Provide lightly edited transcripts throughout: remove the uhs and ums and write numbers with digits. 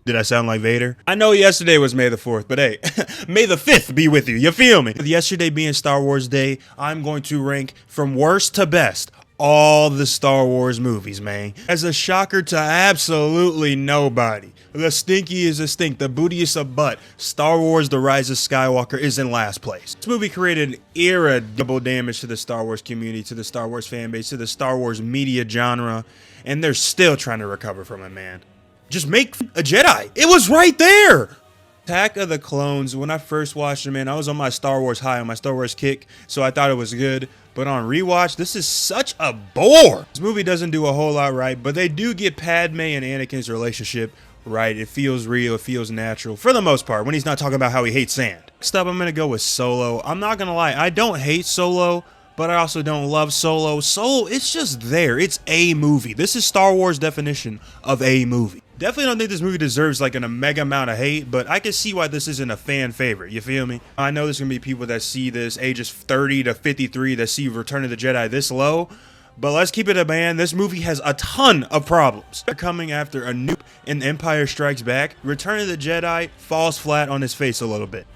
Did I sound like Vader? I know yesterday was May the 4th, but hey, May the 5th be with you. You feel me? With yesterday being Star Wars Day, I'm going to rank from worst to best all the Star Wars movies, man. As a shocker to absolutely nobody, the stinkiest of stink, the bootiest of butt, Star Wars The Rise of Skywalker is in last place. This movie created irreparable damage to the Star Wars community, to the Star Wars fan base, to the Star Wars media genre, and they're still trying to recover from it, man. Just make a Jedi. It was right there. Attack of the Clones, when I first watched it, man, I was on my Star Wars high, on my Star Wars kick, so I thought it was good. But on rewatch, this is such a bore. This movie doesn't do a whole lot right, but they do get Padme and Anakin's relationship right. It feels real, it feels natural, for the most part, when he's not talking about how he hates sand. Next up, I'm gonna go with Solo. I'm not gonna lie, I don't hate Solo, but I also don't love Solo. Solo, it's just there. It's a movie. This is Star Wars definition of a movie. Definitely don't think this movie deserves like a mega amount of hate, but I can see why this isn't a fan favorite. You feel me? I know there's gonna be people that see this ages 30 to 53 that see Return of the Jedi this low, but let's keep it a man. This movie has a ton of problems. They're coming after a noob in Empire Strikes Back. Return of the Jedi falls flat on his face a little bit.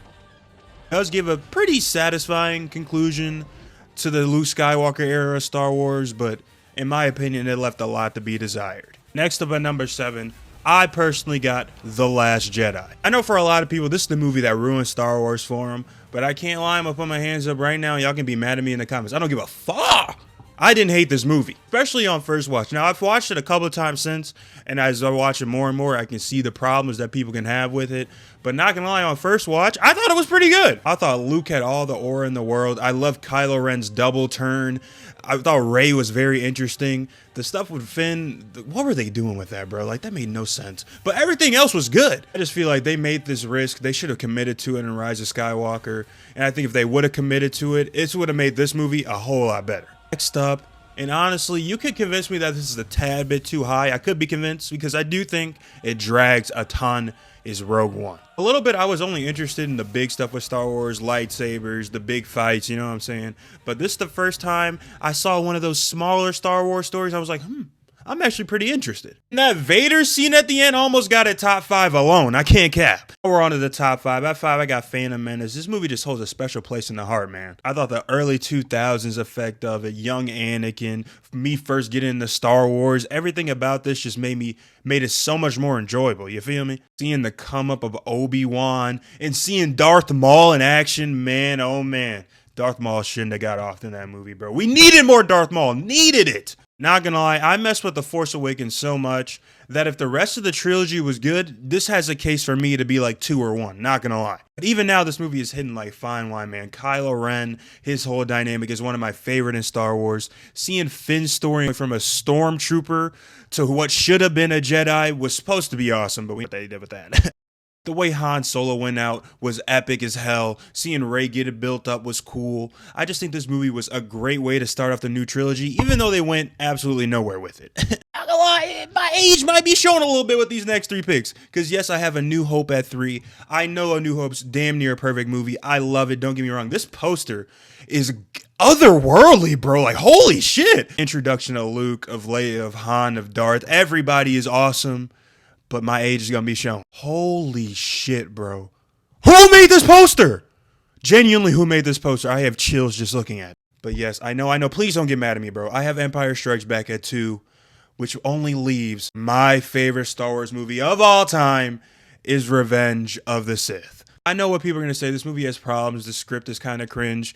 It does give a pretty satisfying conclusion to the Luke Skywalker era of Star Wars, but in my opinion, it left a lot to be desired. Next up at number 7, I personally got The Last Jedi. I know for a lot of people, this is the movie that ruined Star Wars for them, but I can't lie, I'm gonna put my hands up right now. Y'all can be mad at me in the comments. I don't give a fuck. I didn't hate this movie, especially on first watch. Now, I've watched it a couple of times since, and as I watch it more and more, I can see the problems that people can have with it. But not gonna lie, on first watch, I thought it was pretty good. I thought Luke had all the aura in the world. I loved Kylo Ren's double turn. I thought Rey was very interesting. The stuff with Finn, what were they doing with that, bro? Like, that made no sense. But everything else was good. I just feel like they made this risk. They should have committed to it in Rise of Skywalker. And I think if they would have committed to it, it would have made this movie a whole lot better. Next up, and honestly, you could convince me that this is a tad bit too high. I could be convinced because I do think it drags a ton, is Rogue One. A little bit, I was only interested in the big stuff with Star Wars, lightsabers, the big fights, you know what I'm saying? But this is the first time I saw one of those smaller Star Wars stories. I was like, I'm actually pretty interested. And that Vader scene at the end almost got a top 5 alone. I can't cap. We're on to the top 5. At 5, I got Phantom Menace. This movie just holds a special place in the heart, man. I thought the early 2000s effect of it, young Anakin, me first getting into Star Wars, everything about this just made it so much more enjoyable. You feel me? Seeing the come up of Obi-Wan and seeing Darth Maul in action, man, oh man. Darth Maul shouldn't have got off in that movie, bro. We needed more Darth Maul. Needed it. Not gonna lie, I messed with The Force Awakens so much that if the rest of the trilogy was good, this has a case for me to be like 2 or 1. Not gonna lie. But even now, this movie is hitting like fine wine, man. Kylo Ren, his whole dynamic is one of my favorite in Star Wars. Seeing Finn's story from a stormtrooper to what should have been a Jedi was supposed to be awesome, but what they did with that. The way Han Solo went out was epic as hell. Seeing Rey get it built up was cool. I just think this movie was a great way to start off the new trilogy, even though they went absolutely nowhere with it. Not gonna lie, my age might be showing a little bit with these next 3 picks. Because yes, I have A New Hope at 3. I know A New Hope's damn near a perfect movie. I love it, don't get me wrong. This poster is otherworldly, bro. Like, holy shit. Introduction of Luke, of Leia, of Han, of Darth. Everybody is awesome. But my age is gonna be shown. Holy shit, bro. Who made this poster? Genuinely, who made this poster? I have chills just looking at it. But yes, I know. Please don't get mad at me, bro. I have Empire Strikes Back at 2, which only leaves my favorite Star Wars movie of all time is Revenge of the Sith. I know what people are gonna say. This movie has problems. The script is kind of cringe.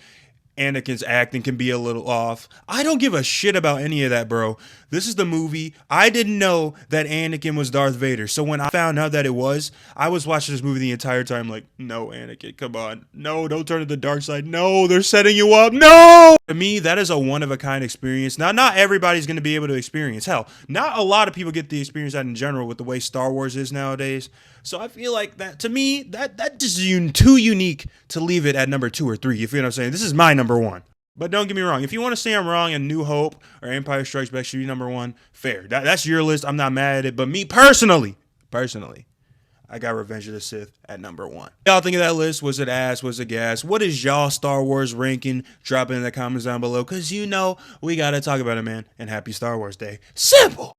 Anakin's acting can be a little off. I don't give a shit about any of that, bro. This is the movie. I didn't know that Anakin was Darth Vader. So when I found out that it was, I was watching this movie the entire time like, no, Anakin, come on. No, don't turn to the dark side. No, they're setting you up. No! To me, that is a one-of-a-kind experience. Now, not everybody's going to be able to experience. Hell, not a lot of people get the experience that in general with the way Star Wars is nowadays. So I feel like that, to me, that just is too unique to leave it at number 2 or 3. You feel what I'm saying? This is my number 1. But don't get me wrong. If you want to say I'm wrong and New Hope or Empire Strikes Back should be number 1, fair. That's your list. I'm not mad at it. But me personally, I got Revenge of the Sith at number 1. Y'all think of that list? Was it ass? Was it gas? What is y'all Star Wars ranking? Drop it in the comments down below. Because you know we got to talk about it, man. And happy Star Wars Day. Simple.